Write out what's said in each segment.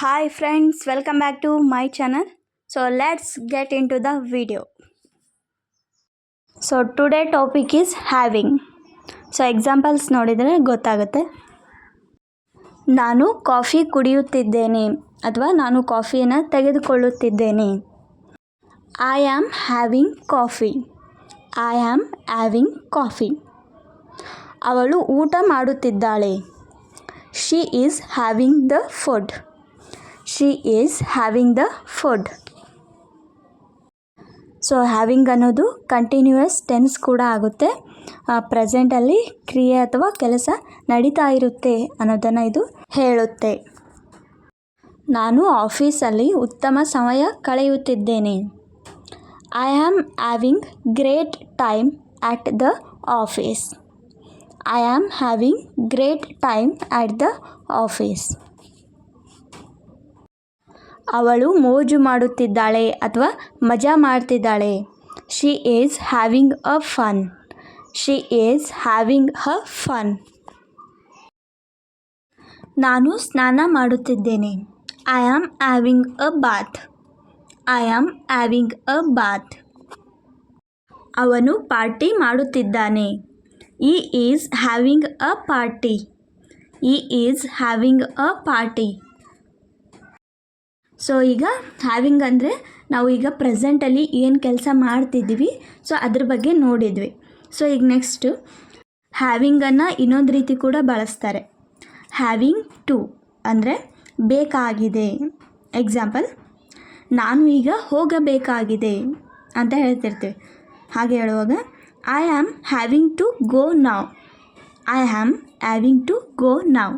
Hi friends, welcome back to my channel. So let's get into the video. So today topic is having. So examples ನೋಡಿದರೆ ಗೊತ್ತಾಗುತ್ತೆ. ನಾನು coffee ಕುಡಿಯುತ್ತಿದ್ದೇನೆ ಅಥವಾ ನಾನು ಕಾಫಿಯನ್ನು ತೆಗೆದುಕೊಳ್ಳುತ್ತಿದ್ದೇನೆ. I am having coffee. I am having coffee. ಅವಳು ಊಟ ಮಾಡುತ್ತಿದ್ದಾಳೆ. She is having the food. She is having the food. So having ಅನ್ನೋದು ಕಂಟಿನ್ಯೂಯಸ್ ಟೆನ್ಸ್ ಕೂಡ ಆಗುತ್ತೆ. ಪ್ರೆಸೆಂಟಲ್ಲಿ ಕ್ರಿಯೆ ಅಥವಾ ಕೆಲಸ ನಡೀತಾ ಇರುತ್ತೆ ಅನ್ನೋದನ್ನು ಇದು ಹೇಳುತ್ತೆ. ನಾನು ಆಫೀಸಲ್ಲಿ ಉತ್ತಮ ಸಮಯ ಕಳೆಯುತ್ತಿದ್ದೇನೆ. I am having great time at the office. I am having great time at the office. ಅವಳು ಮೋಜು ಮಾಡುತ್ತಿದ್ದಾಳೆ ಅಥವಾ ಮಜಾ ಮಾಡ್ತಿದ್ದಾಳೆ. She is having a fun. She is having a fun. ನಾನು ಸ್ನಾನ ಮಾಡುತ್ತಿದ್ದೇನೆ. I am having a bath. I am having a bath. ಅವನು ಪಾರ್ಟಿ ಮಾಡುತ್ತಿದ್ದಾನೆ. He is having a party. He is having a party. So ಈಗ having ಅಂದರೆ ನಾವು ಈಗ ಪ್ರೆಸೆಂಟಲ್ಲಿ ಏನು ಕೆಲಸ ಮಾಡ್ತಿದ್ದೀವಿ ಸೊ ಅದ್ರ ಬಗ್ಗೆ ನೋಡಿದ್ವಿ. ಸೊ ಈಗ ನೆಕ್ಸ್ಟು ಹ್ಯಾವಿಂಗನ್ನು ಇನ್ನೊಂದು ರೀತಿ ಕೂಡ ಬಳಸ್ತಾರೆ. ಹ್ಯಾವಿಂಗ್ ಟು ಅಂದರೆ ಬೇಕಾಗಿದೆ. ಎಕ್ಸಾಂಪಲ್, ನಾನು ಈಗ ಹೋಗಬೇಕಾಗಿದೆ ಅಂತ ಹೇಳ್ತಿರ್ತೀವಿ. ಹಾಗೆ ಹೇಳುವಾಗ I am having to go now. I am having to go now.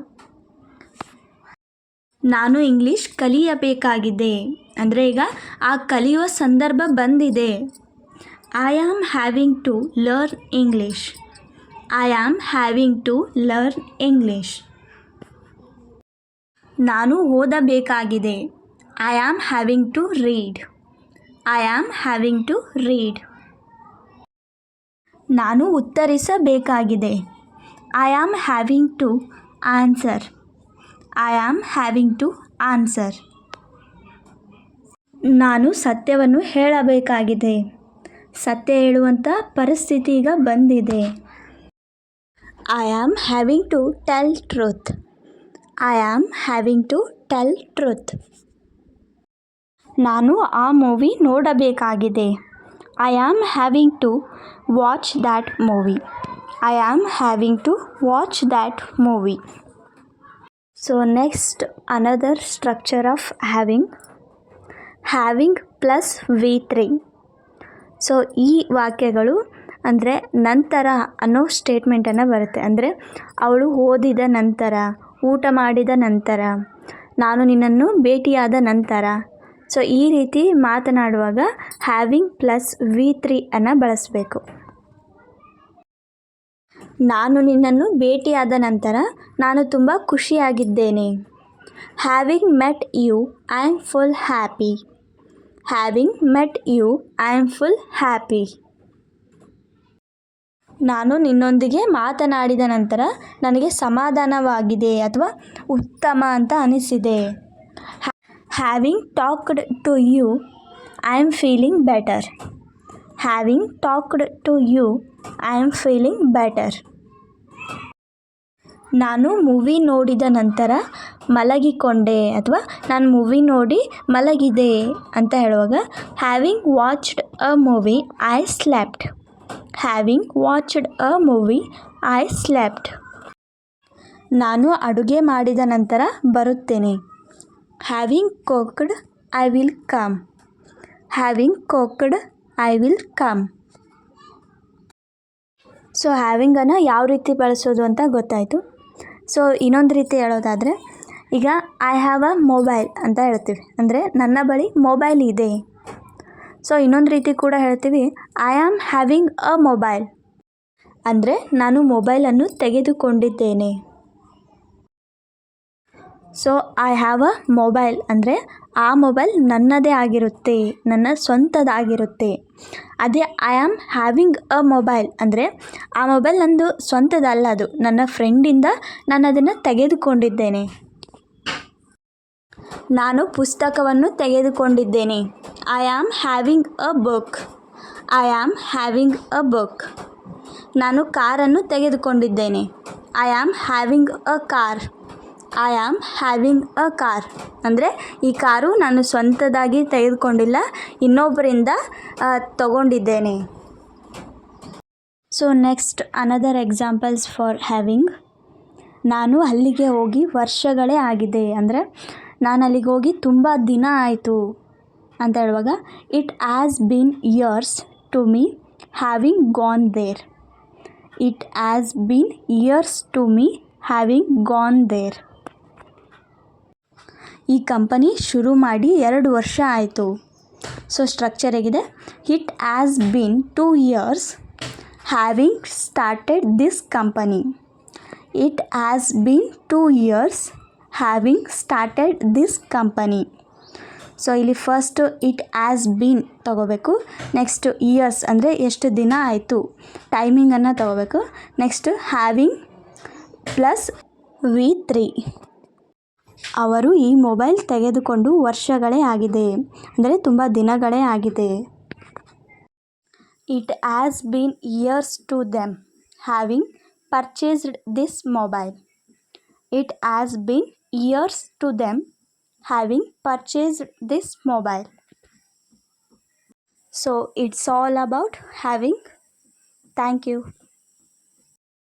ನಾನು ಇಂಗ್ಲೀಷ್ ಕಲಿಯಬೇಕಾಗಿದೆ ಅಂದರೆ ಈಗ ಆ ಕಲಿಯುವ ಸಂದರ್ಭ ಬಂದಿದೆ. I am having to learn English. I am having to learn English. ನಾನು ಓದಬೇಕಾಗಿದೆ. I am having to read. I am having to read. ನಾನು ಉತ್ತರಿಸಬೇಕಾಗಿದೆ. I am having to answer. I am having to answer. ನಾನು ಸತ್ಯವನ್ನು ಹೇಳಬೇಕಾಗಿದೆ. ಸತ್ಯ ಹೇಳುವಂಥ ಪರಿಸ್ಥಿತಿ ಈಗ ಬಂದಿದೆ. I am having to tell truth. I am having to tell truth. ನಾನು ಆ ಮೂವಿ ನೋಡಬೇಕಾಗಿದೆ. I am having to watch that movie. I am having to watch that movie. So next another structure of having plus V3. So ಈ ವಾಕ್ಯಗಳು ಅಂದರೆ ನಂತರ ಅನ್ನೋ ಸ್ಟೇಟ್ಮೆಂಟನ್ನು ಬರುತ್ತೆ. ಅಂದರೆ ಅವಳು ಓದಿದ ನಂತರ, ಊಟ ಮಾಡಿದ ನಂತರ, ನಾನು ನಿನ್ನನ್ನು ಭೇಟಿಯಾದ ನಂತರ. ಸೊ ಈ ರೀತಿ ಮಾತನಾಡುವಾಗ ಹ್ಯಾವಿಂಗ್ ಪ್ಲಸ್ V3 ಅನ್ನು ಬಳಸಬೇಕು. ನಾನು ನಿನ್ನನ್ನು ಭೇಟಿಯಾದ ನಂತರ ನಾನು ತುಂಬ ಖುಷಿಯಾಗಿದ್ದೇನೆ. Having met you I am full happy. Having met you I am full happy. ನಾನು ನಿನ್ನೊಂದಿಗೆ ಮಾತನಾಡಿದ ನಂತರ ನನಗೆ ಸಮಾಧಾನವಾಗಿದೆ ಅಥವಾ ಉತ್ತಮ ಅಂತ ಅನಿಸಿದೆ. Having talked to you I am feeling better. Having talked to you I am feeling better. ನಾನು ಮೂವಿ ನೋಡಿದ ನಂತರ ಮಲಗಿಕೊಂಡೆ ಅಥವಾ ನಾನು ಮೂವಿ ನೋಡಿ ಮಲಗಿದೆ ಅಂತ ಹೇಳುವಾಗ having watched a movie I slept. Having watched a movie I slept. ನಾನು ಅಡುಗೆ ಮಾಡಿದ ನಂತರ ಬರುತ್ತೇನೆ. Having cooked I will come. Having cooked I will come. So ಹ್ಯಾವಿಂಗನ್ನು ಯಾವ ರೀತಿ ಬಳಸೋದು ಅಂತ ಗೊತ್ತಾಯಿತು. ಸೊ ಇನ್ನೊಂದು ರೀತಿ ಹೇಳೋದಾದರೆ ಈಗ ಐ ಹ್ಯಾವ್ ಅ ಮೊಬೈಲ್ ಅಂತ ಹೇಳ್ತೀವಿ. ಅಂದರೆ ನನ್ನ ಬಳಿ ಮೊಬೈಲ್ ಇದೆ. ಸೊ ಇನ್ನೊಂದು ರೀತಿ ಕೂಡ ಹೇಳ್ತೀವಿ I am having a mobile. ಅಂದರೆ ನಾನು ಮೊಬೈಲನ್ನು ತೆಗೆದುಕೊಂಡಿದ್ದೇನೆ. So I have a mobile ಅಂದರೆ ಆ ಮೊಬೈಲ್ ನನ್ನದೇ ಆಗಿರುತ್ತೆ, ನನ್ನ ಸ್ವಂತದಾಗಿರುತ್ತೆ. ಅದೇ I am having a mobile ಅಂದರೆ ಆ ಮೊಬೈಲ್ ನಂದು ಸ್ವಂತದಲ್ಲ, ಅದು ನನ್ನ ಫ್ರೆಂಡಿಂದ ನಾನು ಅದನ್ನು ತೆಗೆದುಕೊಂಡಿದ್ದೇನೆ. ನಾನು ಪುಸ್ತಕವನ್ನು ತೆಗೆದುಕೊಂಡಿದ್ದೇನೆ. I am having a book. I am having a book. ನಾನು ಕಾರನ್ನು ತೆಗೆದುಕೊಂಡಿದ್ದೇನೆ. I am having a car. I am having a car ಅಂದರೆ ಈ ಕಾರು ನಾನು ಸ್ವಂತದಾಗಿ ತೆಗೆದುಕೊಂಡಿಲ್ಲ, ಇನ್ನೊಬ್ಬರಿಂದ ತಗೊಂಡಿದ್ದೇನೆ. So next another examples for having. ನಾನು ಅಲ್ಲಿಗೆ ಹೋಗಿ ವರ್ಷಗಳೇ ಆಗಿದೆ ಅಂದರೆ ನಾನು ಅಲ್ಲಿಗೆ ಹೋಗಿ ತುಂಬ ದಿನ ಆಯಿತು ಅಂತ ಹೇಳುವಾಗ it has been years to me having gone there. It has been years to me having gone there. ಈ ಕಂಪನಿ ಶುರು ಮಾಡಿ 2 ವರ್ಷ ಆಯಿತು. ಸೊ ಸ್ಟ್ರಕ್ಚರ್ ಹೇಗಿದೆ, it has been 2 years having started this company. It has been 2 years having started this company. So ಇಲ್ಲಿ first it has been ತಗೋಬೇಕು, next years ಅಂದರೆ ಎಷ್ಟು ದಿನ ಆಯಿತು ಟೈಮಿಂಗನ್ನು ತಗೋಬೇಕು, ನೆಕ್ಸ್ಟ್ ಹ್ಯಾವಿಂಗ್ ಪ್ಲಸ್ V3. ಅವರು ಈ ಮೊಬೈಲ್ ತೆಗೆದುಕೊಂಡು ವರ್ಷಗಳೇ ಆಗಿದೆ ಅಂದರೆ ತುಂಬ ದಿನಗಳೇ ಆಗಿದೆ. It has been years to them having purchased this mobile. It has been years to them having purchased this mobile. So it's all about having. Thank you.